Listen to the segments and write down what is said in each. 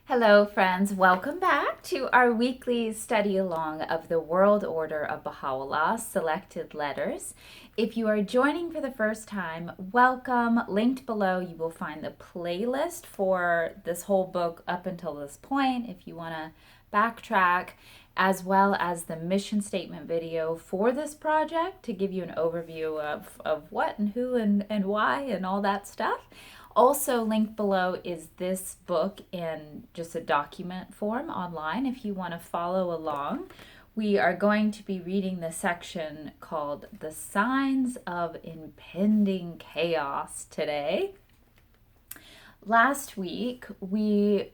Hello, friends. Welcome back to our weekly study along of the World Order of Baha'u'llah Selected Letters. If you are joining for the first time, welcome. Linked below, you will find the playlist for this whole book up until this point if you want to backtrack, as well as the mission statement video for this project to give you an overview of what and who and why and all that stuff. Also linked below is this book in just a document form online if you want to follow along. We are going to be reading the section called The Signs of Impending Chaos today. Last week, we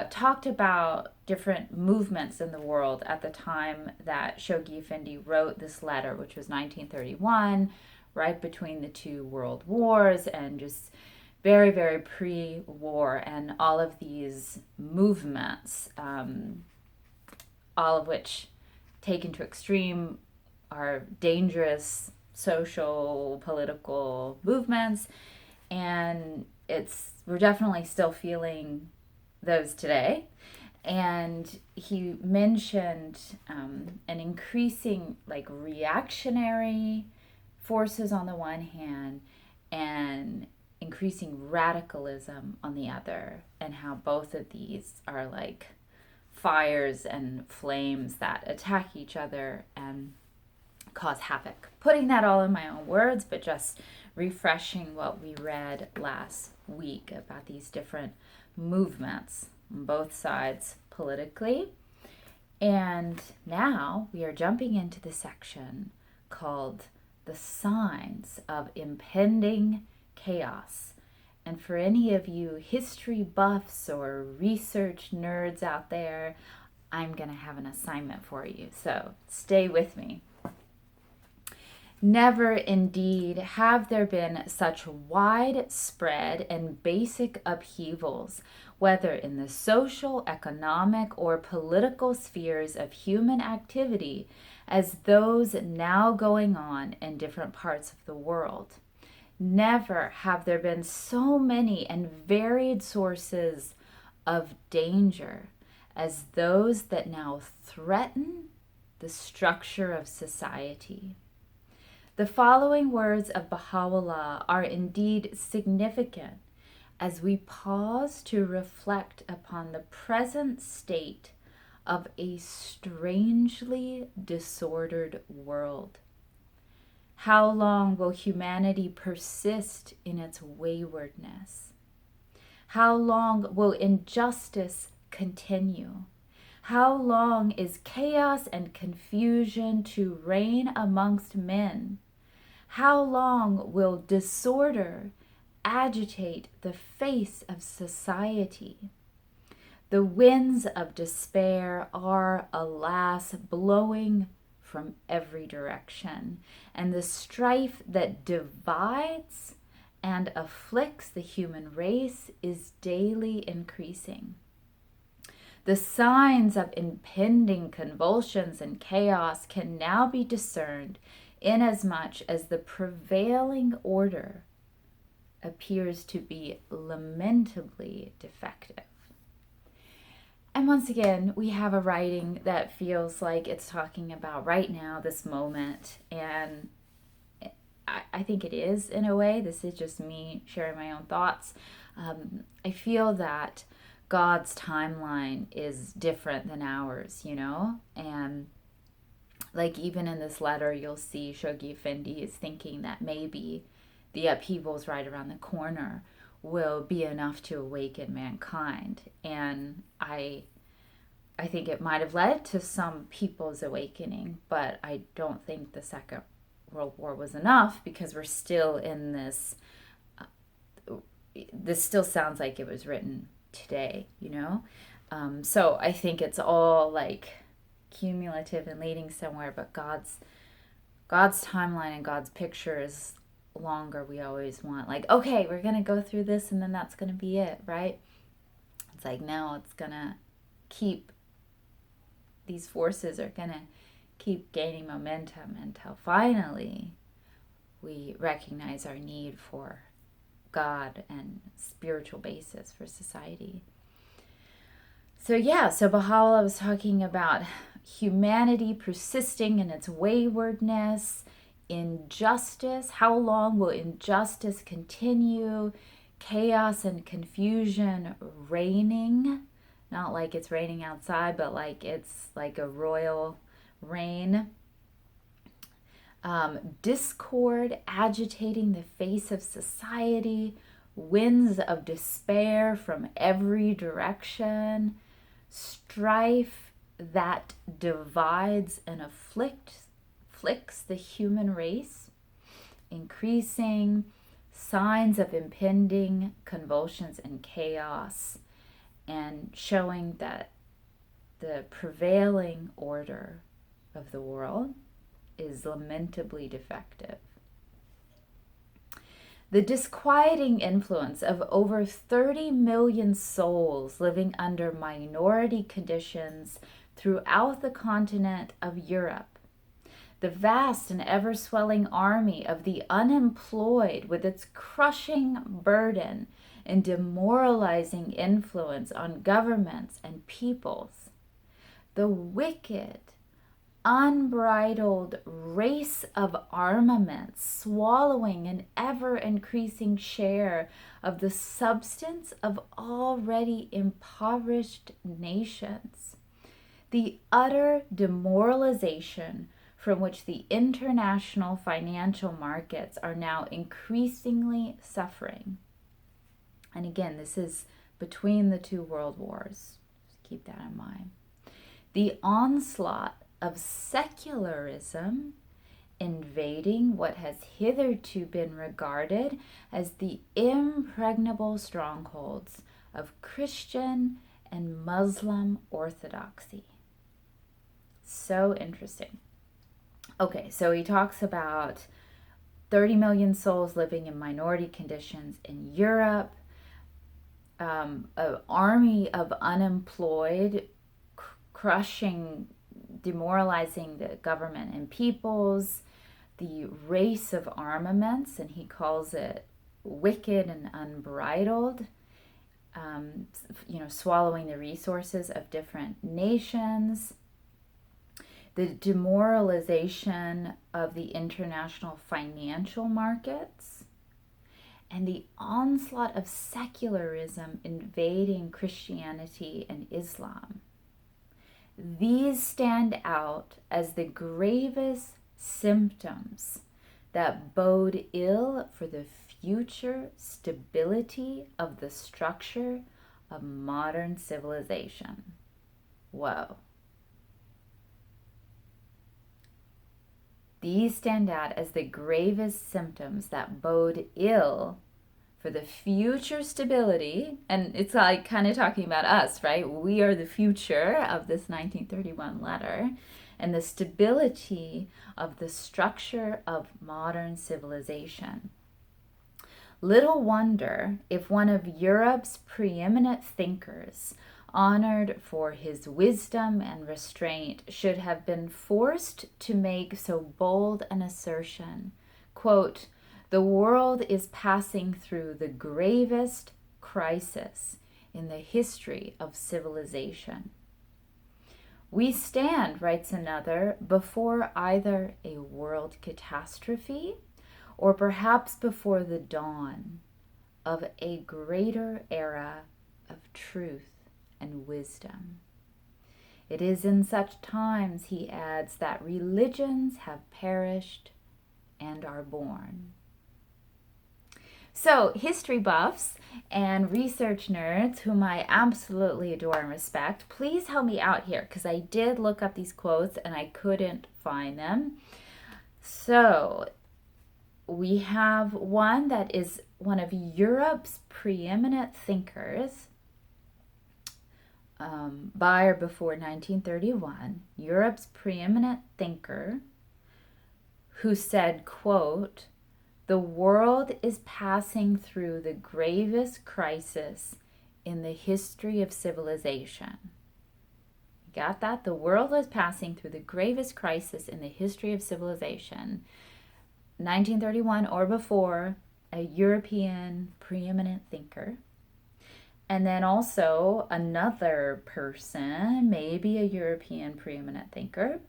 talked about different movements in the world at the time that Shoghi Effendi wrote this letter, which was 1931, right between the two world wars, and just very, very pre-war, and all of these movements, all of which, taken to extreme, are dangerous social, political movements, and we're definitely still feeling those today. And he mentioned an increasing reactionary forces on the one hand and increasing radicalism on the other, and how both of these are like fires and flames that attack each other and cause havoc. Putting that all in my own words, but just refreshing what we read last week about these different movements on both sides politically. And now we are jumping into the section called The Signs of Impending Chaos. And for any of you history buffs or research nerds out there, I'm going to have an assignment for you. So stay with me. Never indeed have there been such widespread and basic upheavals, whether in the social, economic, or political spheres of human activity, as those now going on in different parts of the world. Never have there been so many and varied sources of danger as those that now threaten the structure of society. The following words of Baha'u'llah are indeed significant as we pause to reflect upon the present state of a strangely disordered world. How long will humanity persist in its waywardness? How long will injustice continue? How long is chaos and confusion to reign amongst men? How long will disorder agitate the face of society? The winds of despair are, alas, blowing from every direction, and the strife that divides and afflicts the human race is daily increasing. The signs of impending convulsions and chaos can now be discerned inasmuch as the prevailing order appears to be lamentably defective. And once again, we have a writing that feels like it's talking about right now, this moment. And I think it is, in a way. This is just me sharing my own thoughts. I feel that God's timeline is different than ours, And like even in this letter, you'll see Shoghi Effendi is thinking that maybe the upheavals right around the corner will be enough to awaken mankind. And I think it might have led to some people's awakening, but I don't think the Second World War was enough, because we're still in this still sounds like it was written today, So I think it's all like cumulative and leading somewhere, but God's timeline and God's picture is longer. We always want, like, okay, we're gonna go through this and then that's gonna be it, right? It's like, no, it's gonna keep, these forces are gonna keep gaining momentum until finally we recognize our need for God and spiritual basis for society. So Baha'u'llah was talking about humanity persisting in its waywardness, injustice. How long will injustice continue? Chaos and confusion reigning. Not like it's raining outside, but like it's like a royal rain. Discord agitating the face of society. Winds of despair from every direction. Strife that divides and afflicts the human race, increasing signs of impending convulsions and chaos, and showing that the prevailing order of the world is lamentably defective. The disquieting influence of over 30 million souls living under minority conditions throughout the continent of Europe. The vast and ever-swelling army of the unemployed with its crushing burden and demoralizing influence on governments and peoples. The wicked, unbridled race of armaments swallowing an ever-increasing share of the substance of already impoverished nations. The utter demoralization from which the international financial markets are now increasingly suffering. And again, this is between the two world wars. Just keep that in mind. The onslaught of secularism invading what has hitherto been regarded as the impregnable strongholds of Christian and Muslim orthodoxy. So interesting. Okay, so he talks about 30 million souls living in minority conditions in Europe, an army of unemployed, crushing, demoralizing the government and peoples, the race of armaments, and he calls it wicked and unbridled, swallowing the resources of different nations, the demoralization of the international financial markets, and the onslaught of secularism invading Christianity and Islam. These stand out as the gravest symptoms that bode ill for the future stability of the structure of modern civilization. Whoa. These stand out as the gravest symptoms that bode ill for the future stability, and it's like kind of talking about us, right? We are the future of this 1931 letter, and the stability of the structure of modern civilization. Little wonder if one of Europe's preeminent thinkers, honored for his wisdom and restraint, should have been forced to make so bold an assertion. Quote, "The world is passing through the gravest crisis in the history of civilization. We stand," writes another, "before either a world catastrophe or perhaps before the dawn of a greater era of truth and wisdom. It is in such times," he adds, "that religions have perished and are born." So, history buffs and research nerds, whom I absolutely adore and respect, please help me out here, because I did look up these quotes and I couldn't find them. So, we have one that is one of Europe's preeminent thinkers, by or before 1931, Europe's preeminent thinker, who said, quote, "The world is passing through the gravest crisis in the history of civilization." You got that? The world is passing through the gravest crisis in the history of civilization. 1931 or before, a European preeminent thinker. And then also another person, maybe a European preeminent thinker.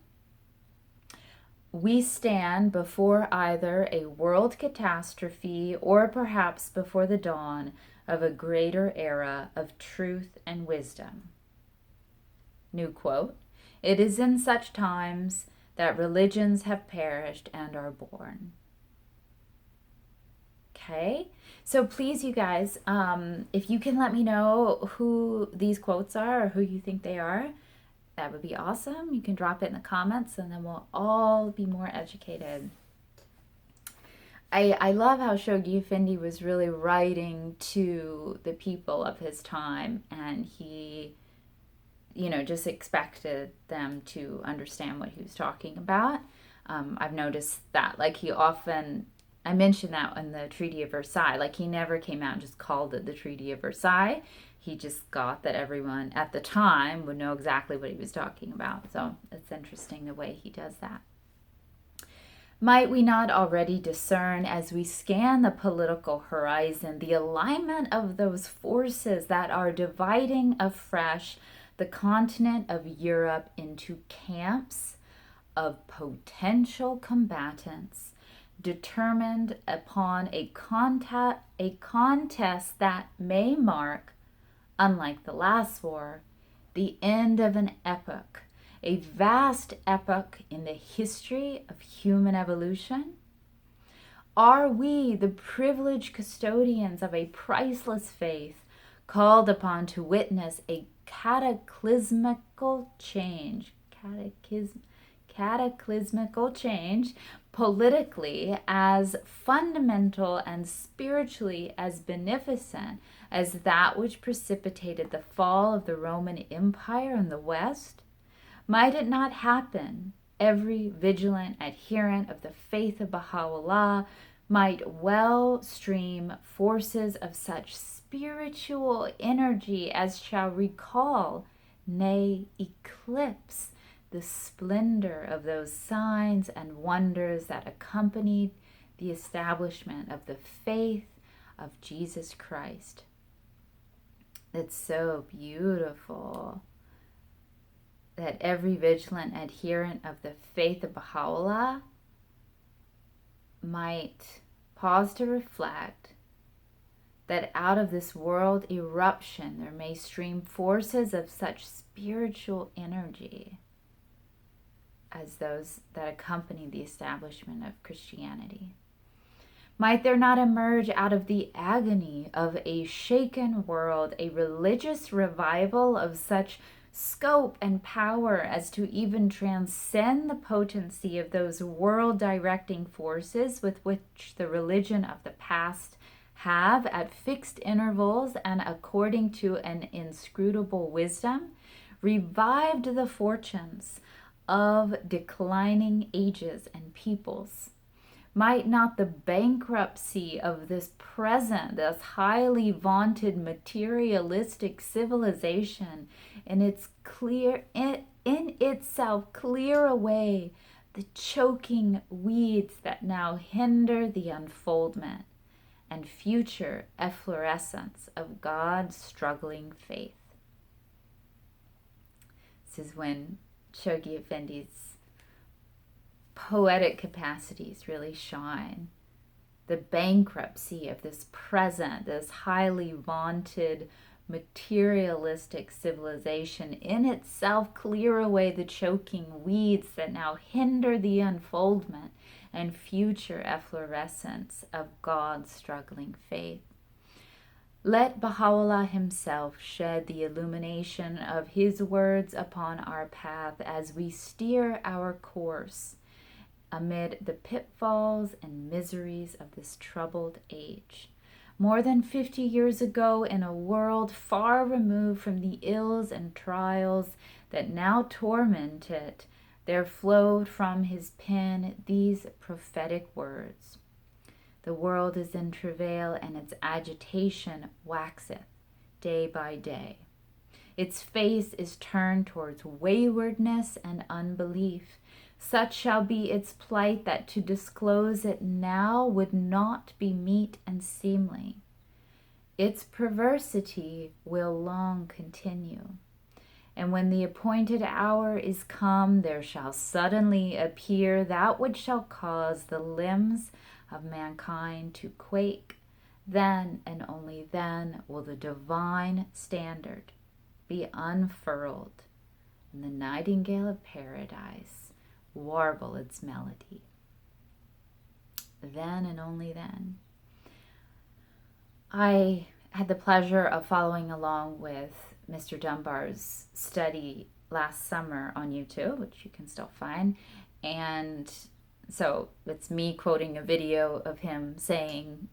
We stand before either a world catastrophe or perhaps before the dawn of a greater era of truth and wisdom. New quote. It is in such times that religions have perished and are born. Okay, so please, you guys, if you can let me know who these quotes are or who you think they are, that would be awesome. You can drop it in the comments and then we'll all be more educated. I love how Shoghi Effendi was really writing to the people of his time, and he, just expected them to understand what he was talking about. I've noticed that, like, I mentioned that in the Treaty of Versailles, like, he never came out and just called it the Treaty of Versailles. He just thought that everyone at the time would know exactly what he was talking about. So it's interesting the way he does that. Might we not already discern, as we scan the political horizon, the alignment of those forces that are dividing afresh the continent of Europe into camps of potential combatants, determined upon a contest that may mark, unlike the last war, the end of an epoch, a vast epoch in the history of human evolution? Are we, the privileged custodians of a priceless faith, called upon to witness a cataclysmical change politically as fundamental and spiritually as beneficent as that which precipitated the fall of the Roman Empire in the West? Might it not happen every vigilant adherent of the faith of Baha'u'llah might well stream forces of such spiritual energy as shall recall, nay, eclipse the splendor of those signs and wonders that accompanied the establishment of the faith of Jesus Christ. It's so beautiful that every vigilant adherent of the faith of Baha'u'llah might pause to reflect that out of this world eruption there may stream forces of such spiritual energy as those that accompany the establishment of Christianity. Might there not emerge out of the agony of a shaken world a religious revival of such scope and power as to even transcend the potency of those world-directing forces with which the religion of the past have, at fixed intervals and according to an inscrutable wisdom, revived the fortunes of declining ages and peoples? Might not the bankruptcy of this present, this highly vaunted materialistic civilization in itself clear away the choking weeds that now hinder the unfoldment and future efflorescence of God's struggling faith? This is when Shoghi Effendi's poetic capacities really shine. The bankruptcy of this present, this highly vaunted materialistic civilization in itself clear away the choking weeds that now hinder the unfoldment and future efflorescence of God's struggling faith. Let Baha'u'llah himself shed the illumination of his words upon our path as we steer our course amid the pitfalls and miseries of this troubled age. More than 50 years ago, in a world far removed from the ills and trials that now torment it, there flowed from his pen these prophetic words: "The world is in travail, and its agitation waxeth day by day. Its face is turned towards waywardness and unbelief. Such shall be its plight that to disclose it now would not be meet and seemly. its perversity will long continue. And when the appointed hour is come, there shall suddenly appear that which shall cause the limbs of mankind to quake. Then and only then will the divine standard be unfurled, and the nightingale of paradise warble its melody. Then and only then. I had the pleasure of following along with Mr. Dunbar's study last summer on YouTube, which you can still find. And so it's me quoting a video of him saying,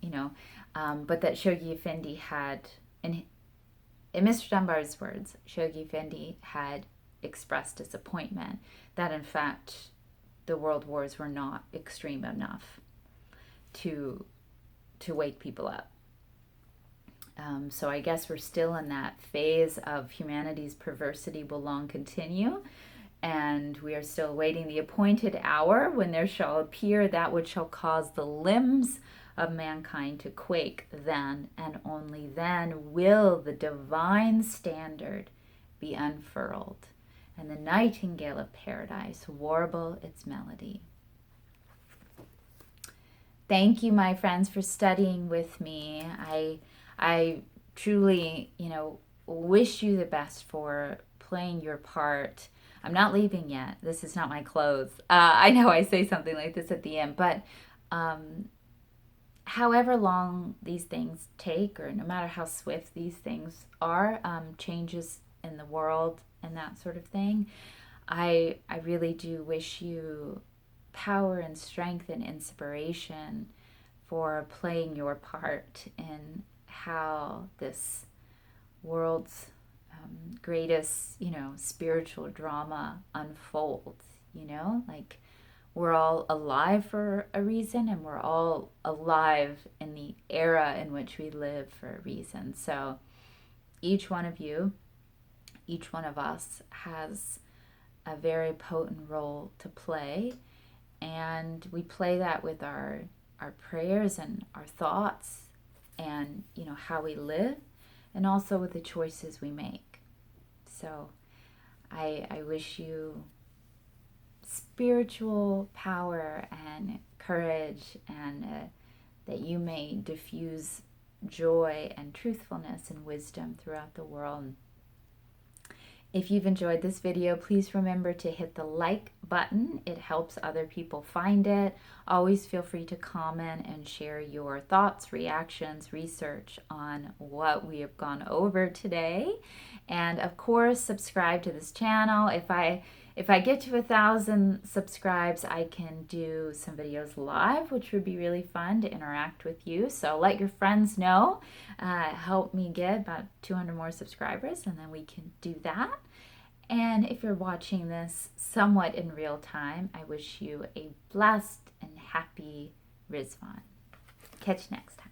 but that Shoghi Effendi had, in Mr. Dunbar's words, Shoghi Effendi had expressed disappointment that in fact the world wars were not extreme enough to wake people up. So I guess we're still in that phase of humanity's perversity will long continue, and we are still awaiting the appointed hour when there shall appear that which shall cause the limbs of mankind to quake. Then and only then will the divine standard be unfurled, and the nightingale of paradise warble its melody. Thank you, my friends, for studying with me. I truly, wish you the best for playing your part. I'm not leaving yet. This is not my clothes. I know I say something like this at the end, but however long these things take, or no matter how swift these things are, changes in the world and that sort of thing, I really do wish you power and strength and inspiration for playing your part in how this world's greatest, spiritual drama unfolds. Like, we're all alive for a reason, and we're all alive in the era in which we live for a reason. So each one of you, each one of us has a very potent role to play, and we play that with our prayers and our thoughts, and how we live, and also with the choices we make. So I wish you spiritual power and courage, and that you may diffuse joy and truthfulness and wisdom throughout the world. If you've enjoyed this video, please remember to hit the like button. It helps other people find it. Always feel free to comment and share your thoughts, reactions, research on what we have gone over today. And of course, subscribe to this channel. If I get to 1,000 subscribes, I can do some videos live, which would be really fun to interact with you. So let your friends know. Help me get about 200 more subscribers, and then we can do that. And if you're watching this somewhat in real time, I wish you a blessed and happy Rizvan. Catch you next time.